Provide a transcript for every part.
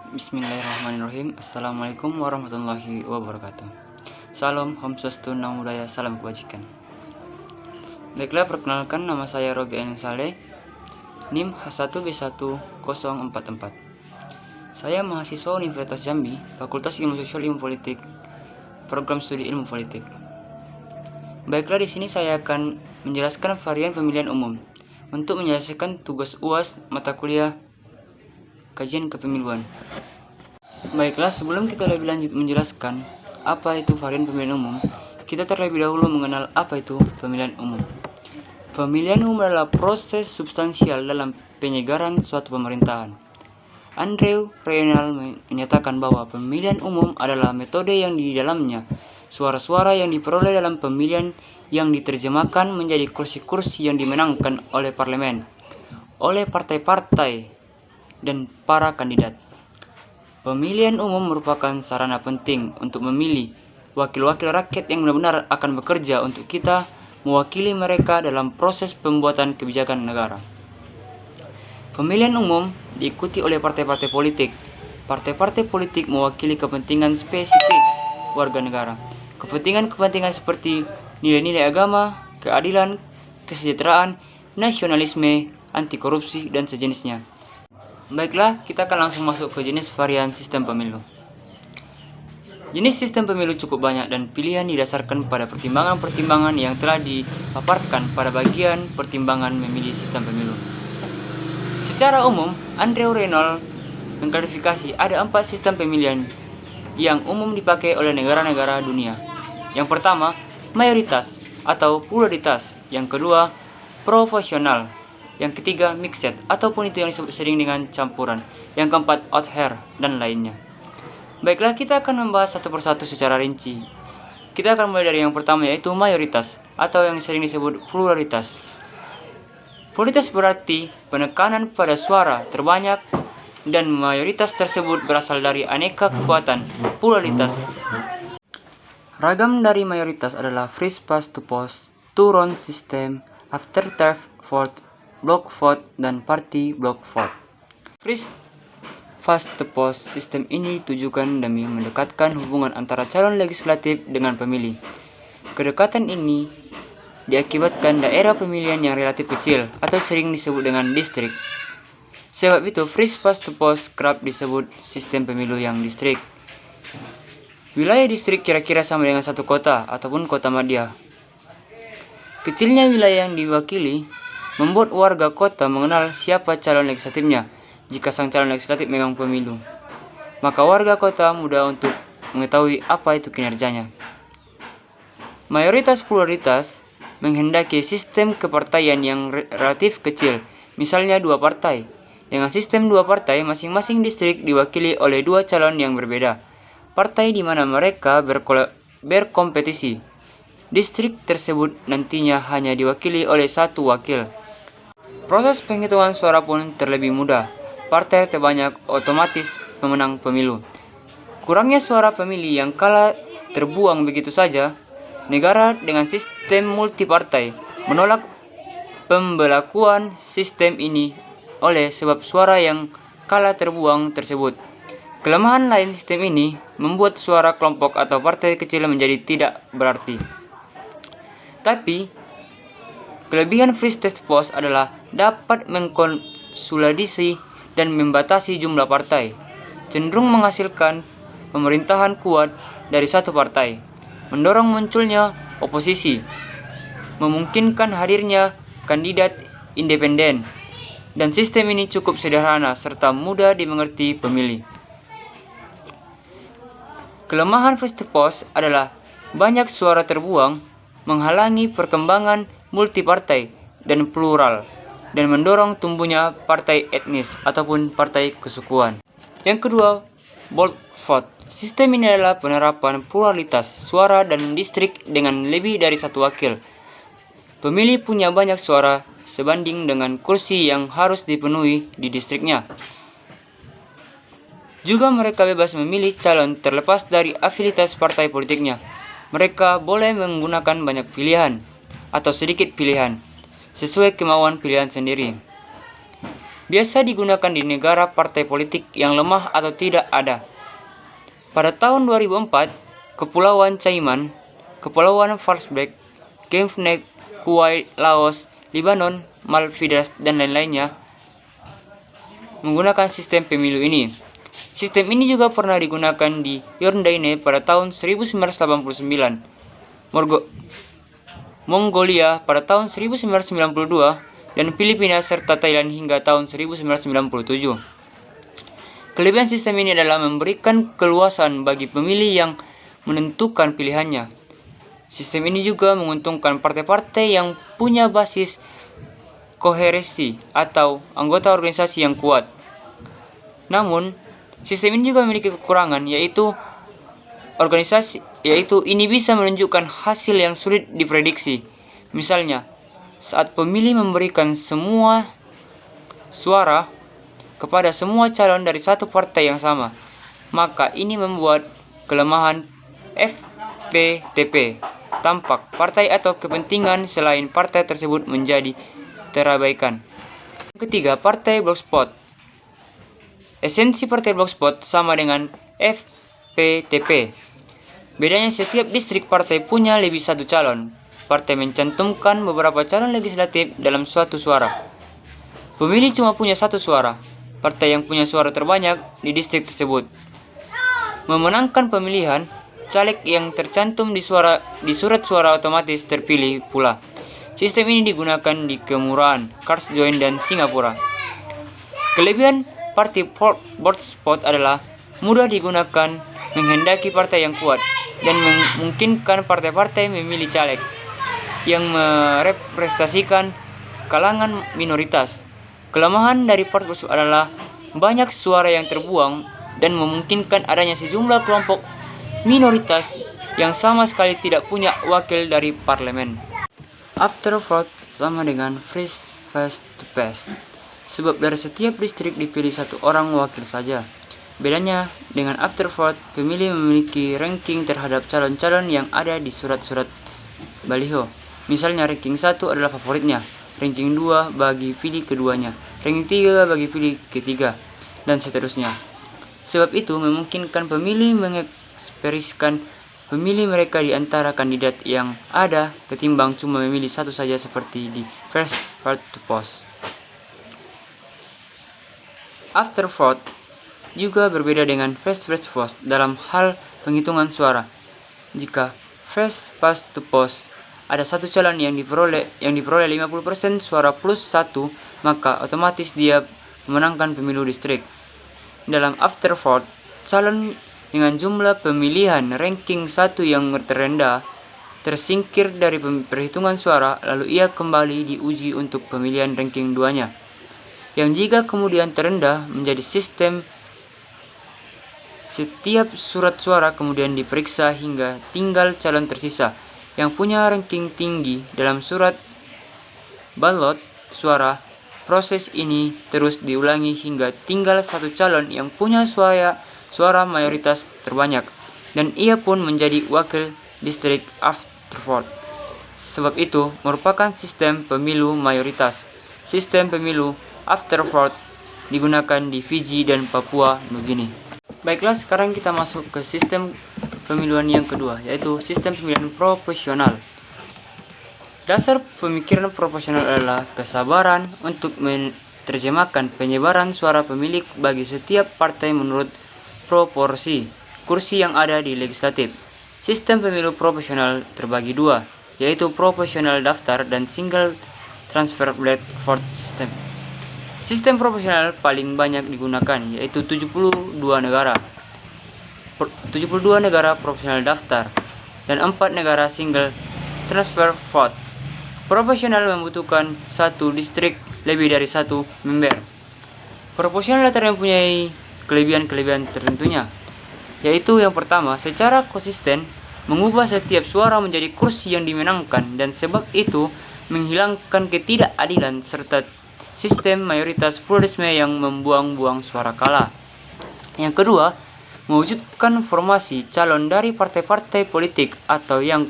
Bismillahirrahmanirrahim. Assalamualaikum warahmatullahi wabarakatuh. Salam, Om Swastiastu, Namo Buddhaya, salam kebajikan. Baiklah, perkenalkan, nama saya Robi Anin Saleh, NIM H1B1044. Saya mahasiswa Universitas Jambi, Fakultas Ilmu Sosial Ilmu Politik, Program Studi Ilmu Politik. Baiklah, di sini saya akan menjelaskan varian pemilihan umum untuk menyelesaikan tugas UAS mata kuliah kajian kepemiluan. Baiklah, sebelum kita lebih lanjut menjelaskan apa itu varian pemilihan umum, kita terlebih dahulu mengenal apa itu pemilihan umum. Pemilihan umum adalah proses substansial dalam penyegaran suatu pemerintahan. Andrew Reynolds menyatakan bahwa pemilihan umum adalah metode yang di dalamnya suara-suara yang diperoleh dalam pemilihan yang diterjemahkan menjadi kursi-kursi yang dimenangkan oleh parlemen, oleh partai-partai dan para kandidat. Pemilihan umum merupakan sarana penting untuk memilih wakil-wakil rakyat yang benar-benar akan bekerja untuk kita, mewakili mereka dalam proses pembuatan kebijakan negara. Pemilihan umum diikuti oleh partai-partai politik. Partai-partai politik mewakili kepentingan spesifik warga negara. Kepentingan-kepentingan seperti nilai-nilai agama, keadilan, kesejahteraan, nasionalisme, anti korupsi, dan sejenisnya. Baiklah, kita akan langsung masuk ke jenis varian sistem pemilu. Jenis sistem pemilu cukup banyak dan pilihan didasarkan pada pertimbangan-pertimbangan yang telah dipaparkan pada bagian pertimbangan memilih sistem pemilu. Secara umum, Andrew Reynolds mengklarifikasi ada 4 sistem pemilihan yang umum dipakai oleh negara-negara dunia. Yang pertama, mayoritas atau pluralitas. Yang kedua, proporsional. Yang ketiga, mixed ataupun itu yang disebut sering dengan campuran. Yang keempat, odd hair dan lainnya. Baiklah, kita akan membahas satu persatu secara rinci. Kita akan mulai dari yang pertama, yaitu mayoritas atau yang sering disebut pluralitas. Pluralitas berarti penekanan pada suara terbanyak dan mayoritas tersebut berasal dari aneka kekuatan pluralitas. Ragam dari mayoritas adalah first past the post, two-round system, after third vote, block vote, dan party block vote. First past the post sistem ini ditujukan demi mendekatkan hubungan antara calon legislatif dengan pemilih. Kedekatan ini diakibatkan daerah pemilihan yang relatif kecil atau sering disebut dengan distrik. Sebab itu, first past the post kerap disebut sistem pemilu yang distrik. Wilayah distrik kira-kira sama dengan satu kota ataupun kota madya. Kecilnya wilayah yang diwakili membuat warga kota mengenal siapa calon legislatifnya. Jika sang calon legislatif memang pemilu, maka warga kota mudah untuk mengetahui apa itu kinerjanya. Mayoritas pluralitas menghendaki sistem kepartaian yang relatif kecil, misalnya 2 partai. Dengan sistem 2 partai, masing-masing distrik diwakili oleh 2 calon yang berbeda. Partai di mana mereka berkompetisi. Distrik tersebut nantinya hanya diwakili oleh 1 wakil. Proses penghitungan suara pun terlebih mudah. Partai terbanyak otomatis pemenang pemilu. Kurangnya suara pemilih yang kalah terbuang begitu saja. Negara dengan sistem multipartai menolak pembelakuan sistem ini oleh sebab suara yang kalah terbuang tersebut. Kelemahan lain sistem ini membuat suara kelompok atau partai kecil menjadi tidak berarti. Tapi kelebihan first past the post adalah dapat mengkonsolidasi dan membatasi jumlah partai, cenderung menghasilkan pemerintahan kuat dari satu partai, mendorong munculnya oposisi, memungkinkan hadirnya kandidat independen, dan sistem ini cukup sederhana serta mudah dimengerti pemilih. Kelemahan first past the post adalah banyak suara terbuang, menghalangi perkembangan multipartai dan plural, dan mendorong tumbuhnya partai etnis ataupun partai kesukuan. Yang kedua, block vote. Sistem ini adalah penerapan pluralitas suara dan distrik dengan lebih dari 1 wakil. Pemilih punya banyak suara sebanding dengan kursi yang harus dipenuhi di distriknya. Juga mereka bebas memilih calon terlepas dari afilitas partai politiknya. Mereka boleh menggunakan banyak pilihan atau sedikit pilihan, sesuai kemauan pilihan sendiri. biasa digunakan di negara partai politik yang lemah atau tidak ada. Pada tahun 2004, Kepulauan Cayman, Kepulauan Farsbek, Kefnek, Kuwait, Laos, Lebanon, Malvinas, dan lain-lainnya menggunakan sistem pemilu ini. Sistem ini juga pernah digunakan di Yordania pada tahun 1989, Mongolia pada tahun 1992, dan Filipina serta Thailand hingga tahun 1997. Kelebihan sistem ini adalah memberikan keluasan bagi pemilih yang menentukan pilihannya. Sistem ini juga menguntungkan partai-partai yang punya basis koherensi atau anggota organisasi yang kuat. Namun, sistem ini juga memiliki kekurangan, yaitu ini bisa menunjukkan hasil yang sulit diprediksi. Misalnya, saat pemilih memberikan semua suara kepada semua calon dari satu partai yang sama, maka ini membuat kelemahan FPTP. Tampak partai atau kepentingan selain partai tersebut menjadi terabaikan. Ketiga, partai blogspot. Esensi partai blogspot sama dengan FPTP. Bedanya setiap distrik partai punya lebih satu calon. Partai mencantumkan beberapa calon legislatif dalam suatu suara. Pemilih cuma punya satu suara. Partai yang punya suara terbanyak di distrik tersebut memenangkan pemilihan. Caleg yang tercantum di surat suara otomatis terpilih pula. Sistem ini digunakan di Kemurahan, Cars Join, dan Singapura. Kelebihan partai blogspot adalah mudah digunakan, menghendaki partai yang kuat, dan memungkinkan partai-partai memilih caleg yang merepresentasikan kalangan minoritas. Kelemahan dari partai blogspot adalah banyak suara yang terbuang dan memungkinkan adanya sejumlah kelompok minoritas yang sama sekali tidak punya wakil dari parlemen. Aftervote sama dengan face to face, sebab dari setiap distrik dipilih satu orang wakil saja. Bedanya dengan aftervote, pemilih memiliki ranking terhadap calon-calon yang ada di surat-surat baliho. Misalnya ranking 1 adalah favoritnya, ranking 2 bagi pilih keduanya, ranking 3 bagi pilih ketiga, dan seterusnya. Sebab itu memungkinkan pemilih mengekspresikan pemilih mereka di antara kandidat yang ada ketimbang cuma memilih satu saja seperti di first to post. Aftervote juga berbeda dengan first to post dalam hal penghitungan suara. Jika first to post ada satu calon yang diperoleh 50% suara plus 1, maka otomatis dia memenangkan pemilu distrik. Dalam aftervote, calon dengan jumlah pemilihan ranking 1 yang terendah tersingkir dari perhitungan suara, lalu ia kembali diuji untuk pemilihan ranking 2-nya, yang jika kemudian terendah menjadi sistem. Setiap surat suara kemudian diperiksa hingga tinggal calon tersisa yang punya ranking tinggi dalam surat ballot suara. Proses ini terus diulangi hingga tinggal satu calon yang punya suara mayoritas terbanyak, dan ia pun menjadi wakil distrik aftervote. Sebab itu merupakan sistem pemilu mayoritas. Sistem pemilu aftervote digunakan di Fiji dan Papua Nugini. Baiklah, sekarang kita masuk ke sistem pemiluan yang kedua, yaitu sistem pemilihan proporsional. Dasar pemikiran proporsional adalah kesabaran untuk menerjemahkan penyebaran suara pemilih bagi setiap partai menurut proporsi kursi yang ada di legislatif. Sistem pemilu proporsional terbagi dua, yaitu proporsional daftar dan single transfer ballot vote system. Sistem proporsional paling banyak digunakan, yaitu 72 negara proporsional daftar dan 4 negara single transfer vote. Proporsional membutuhkan satu distrik lebih dari satu member. Proporsional daftar mempunyai kelebihan-kelebihan tertentunya, yaitu yang pertama, secara konsisten mengubah setiap suara menjadi kursi yang dimenangkan, dan sebab itu menghilangkan ketidakadilan serta sistem mayoritas pluralisme yang membuang-buang suara kalah. Yang kedua, mewujudkan formasi calon dari partai-partai politik atau yang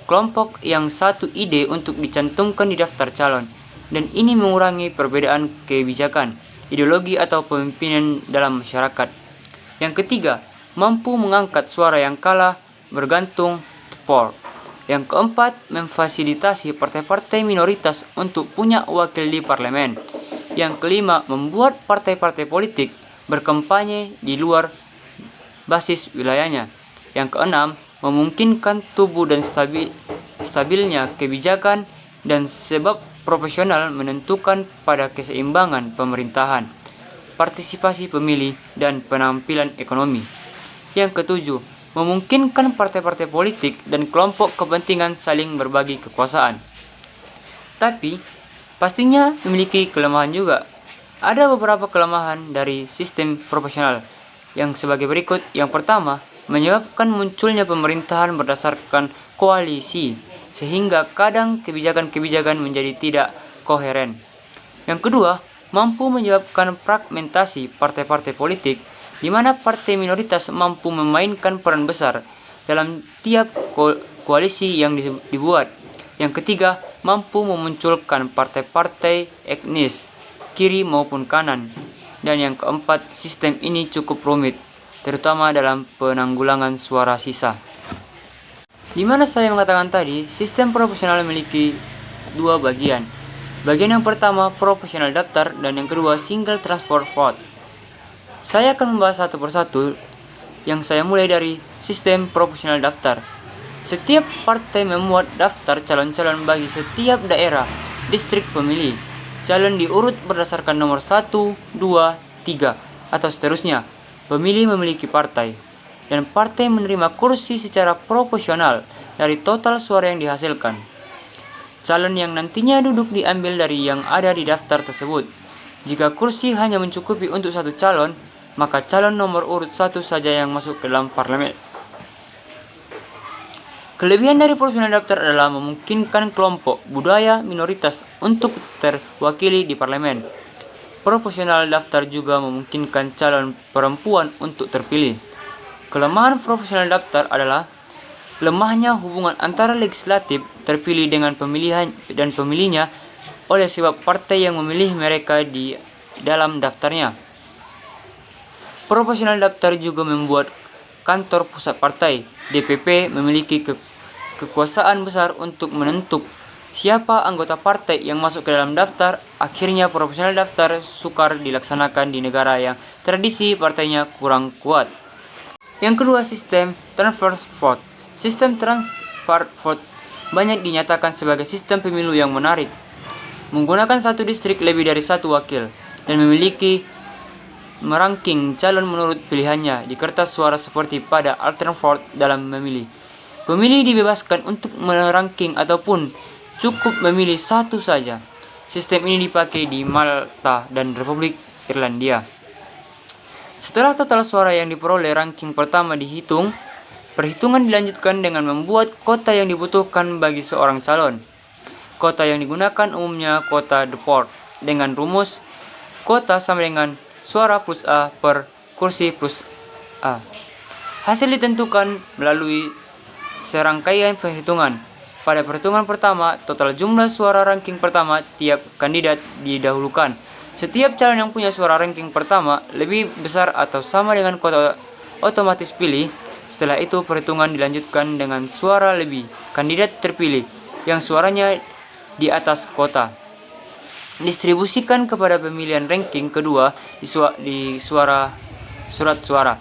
kelompok yang satu ide untuk dicantumkan di daftar calon, dan ini mengurangi perbedaan kebijakan. ideologi atau pemimpinan dalam masyarakat. Yang ketiga, mampu mengangkat suara yang kalah bergantung tepor. Yang keempat, memfasilitasi partai-partai minoritas untuk punya wakil di parlemen. Yang kelima, membuat partai-partai politik berkampanye di luar basis wilayahnya. Yang keenam, memungkinkan tubuh dan stabilnya kebijakan dan sebab profesional menentukan pada keseimbangan pemerintahan, partisipasi pemilih, dan penampilan ekonomi. Yang ketujuh, memungkinkan partai-partai politik dan kelompok kepentingan saling berbagi kekuasaan. Tapi, pastinya memiliki kelemahan juga. Ada beberapa kelemahan dari sistem proporsional yang sebagai berikut. Yang pertama, menyebabkan munculnya pemerintahan berdasarkan koalisi, sehingga kadang kebijakan-kebijakan menjadi tidak koheren. Yang kedua, mampu menyebabkan fragmentasi partai-partai politik, di mana partai minoritas mampu memainkan peran besar dalam tiap koalisi yang dibuat. Yang ketiga, mampu memunculkan partai-partai etnis, kiri maupun kanan. Dan yang keempat, sistem ini cukup rumit, terutama dalam penanggulangan suara sisa. Di mana saya mengatakan tadi, sistem proporsional memiliki dua bagian. Bagian yang pertama, proporsional daftar, dan yang kedua, single transfer vote. Saya akan membahas satu persatu, yang saya mulai dari sistem proporsional daftar. Setiap partai memuat daftar calon-calon bagi setiap daerah, distrik pemilih. Calon diurut berdasarkan nomor 1, 2, 3, atau seterusnya. Pemilih memiliki partai, dan partai menerima kursi secara proporsional dari total suara yang dihasilkan. Calon yang nantinya duduk diambil dari yang ada di daftar tersebut. Jika kursi hanya mencukupi untuk satu calon, maka calon nomor urut 1 saja yang masuk ke dalam parlemen. Kelebihan dari proporsional daftar adalah memungkinkan kelompok budaya minoritas untuk terwakili di parlemen. Proporsional daftar juga memungkinkan calon perempuan untuk terpilih. Kelemahan proporsional daftar adalah lemahnya hubungan antara legislatif terpilih dengan pemilihan dan pemilihnya oleh sebab partai yang memilih mereka di dalam daftarnya. Proporsional daftar juga membuat kantor pusat partai, DPP, memiliki kekuasaan besar untuk menentuk siapa anggota partai yang masuk ke dalam daftar. Akhirnya proporsional daftar sukar dilaksanakan di negara yang tradisi partainya kurang kuat. Yang kedua, sistem transfer vote. Sistem transfer vote banyak dinyatakan sebagai sistem pemilu yang menarik, menggunakan satu distrik lebih dari satu wakil, dan memiliki meranking calon menurut pilihannya di kertas suara seperti pada alternate vote dalam memilih. Pemilih dibebaskan untuk meranking ataupun cukup memilih satu saja. Sistem ini dipakai di Malta dan Republik Irlandia. Setelah total suara yang diperoleh ranking pertama dihitung, perhitungan dilanjutkan dengan membuat kota yang dibutuhkan bagi seorang calon. Kota yang digunakan umumnya kota deport dengan rumus kota sama dengan suara plus A per kursi plus A. Hasil ditentukan melalui serangkaian perhitungan. Pada perhitungan pertama, total jumlah suara ranking pertama tiap kandidat didahulukan. Setiap calon yang punya suara ranking pertama lebih besar atau sama dengan kota otomatis pilih. Setelah itu perhitungan dilanjutkan dengan suara lebih kandidat terpilih yang suaranya di atas kota. Distribusikan kepada pemilihan ranking kedua di surat suara.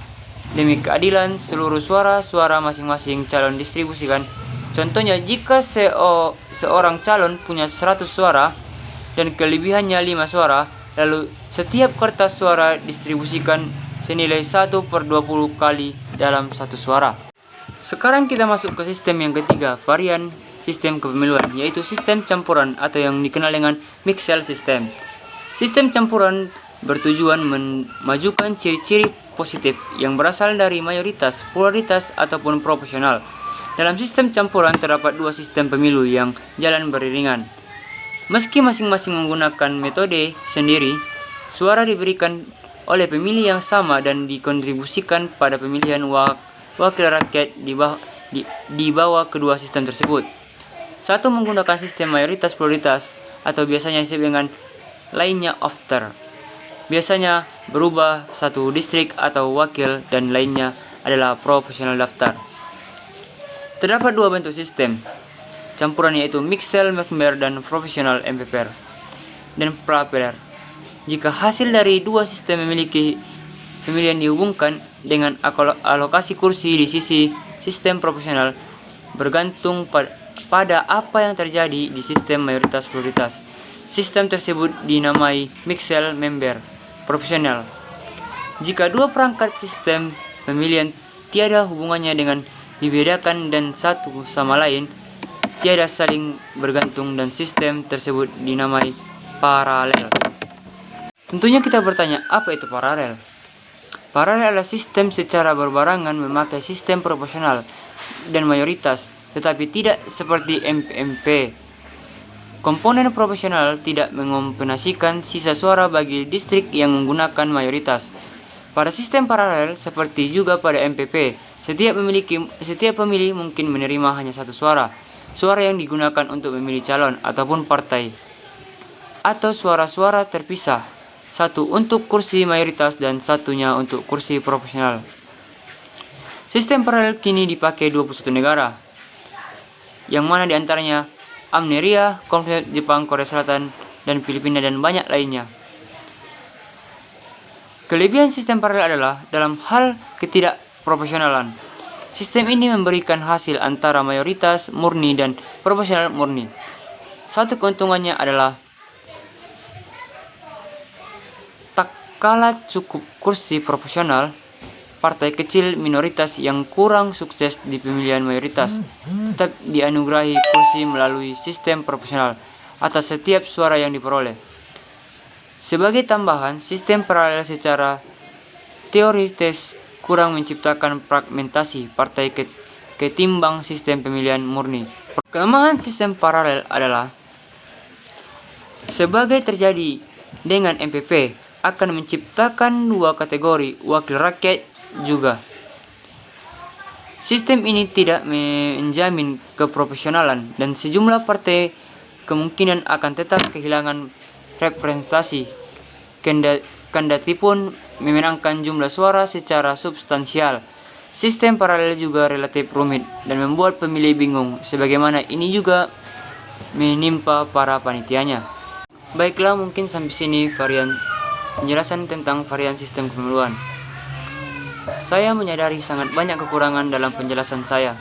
Demi keadilan, seluruh suara masing-masing calon distribusikan. Contohnya, jika seorang calon punya 100 suara dan kelebihannya 5 suara, lalu setiap kertas suara distribusikan senilai 1/20 kali dalam satu suara. Sekarang kita masuk ke sistem yang ketiga, varian sistem kepemiluan, yaitu sistem campuran atau yang dikenal dengan mixed system. Sistem campuran bertujuan memajukan ciri-ciri positif yang berasal dari mayoritas, pluralitas, ataupun proporsional. Dalam sistem campuran terdapat dua sistem pemilu yang jalan beriringan. Meski masing-masing menggunakan metode sendiri, suara diberikan oleh pemilih yang sama dan dikontribusikan pada pemilihan wakil rakyat di bawah kedua sistem tersebut. Satu menggunakan sistem mayoritas pluralitas atau biasanya disebut dengan lainnya after. biasanya berubah satu distrik atau wakil dan lainnya adalah proporsional daftar. Terdapat dua bentuk sistem campuran, yaitu mixel member dan proporsional MPPR dan prapeler. Jika hasil dari dua sistem memiliki pemilihan dihubungkan dengan alokasi kursi di sisi sistem proporsional bergantung pada apa yang terjadi di sistem mayoritas prioritas. Sistem tersebut dinamai mixel member proporsional. Jika dua perangkat sistem pemilihan tiada hubungannya dengan dibedakan dan satu sama lain tiada saling bergantung, dan sistem tersebut dinamai paralel. Tentunya kita bertanya, apa itu paralel? Paralel adalah sistem secara berbarengan memakai sistem proporsional dan mayoritas, tetapi tidak seperti MPMP. Komponen proporsional tidak mengompensasikan sisa suara bagi distrik yang menggunakan mayoritas. Pada sistem paralel, seperti juga pada MPP, setiap pemilih mungkin menerima hanya satu suara yang digunakan untuk memilih calon ataupun partai, atau suara-suara terpisah, satu untuk kursi mayoritas dan satunya untuk kursi proporsional. Sistem paralel kini dipakai 21 negara, yang mana diantaranya Amerika, Komunitas Jepang, Korea Selatan, dan Filipina, dan banyak lainnya. Kelebihan sistem paralel adalah dalam hal ketidakproporsionalan. Sistem ini memberikan hasil antara mayoritas murni dan proporsional murni. Satu keuntungannya adalah tak kala cukup kursi proporsional, partai kecil minoritas yang kurang sukses di pemilihan mayoritas tetap dianugerahi kursi melalui sistem proporsional atas setiap suara yang diperoleh. Sebagai tambahan, sistem paralel secara teoritis kurang menciptakan fragmentasi partai ketimbang sistem pemilihan murni. Kelemahan sistem paralel adalah, sebagai terjadi dengan MPP, akan menciptakan dua kategori wakil rakyat juga. Sistem ini tidak menjamin keproporsionalan, dan sejumlah partai kemungkinan akan tetap kehilangan representasi, kendatipun memenangkan jumlah suara secara substansial. Sistem paralel juga relatif rumit dan membuat pemilih bingung, sebagaimana ini juga menimpa para panitianya. Baiklah, mungkin sampai sini penjelasan tentang varian sistem kepemiluan. Saya menyadari sangat banyak kekurangan dalam penjelasan saya.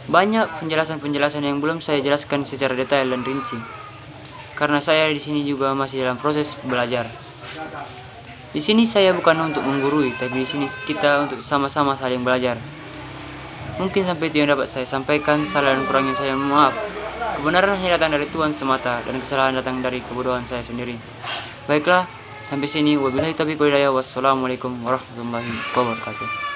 Banyak penjelasan-penjelasan yang belum saya jelaskan secara detail dan rinci, karena saya di sini juga masih dalam proses belajar. Di sini saya bukan untuk menggurui, tapi di sini kita untuk sama-sama saling belajar. Mungkin sampai itu yang dapat saya sampaikan. Salah dan kurangnya saya maaf. Kebenaran hanya datang dari Tuhan semata, dan kesalahan datang dari kebodohan saya sendiri. Baiklah, sampai sini. Wabillahi taufiq wal hidayah. Wassalamualaikum warahmatullahi wabarakatuh.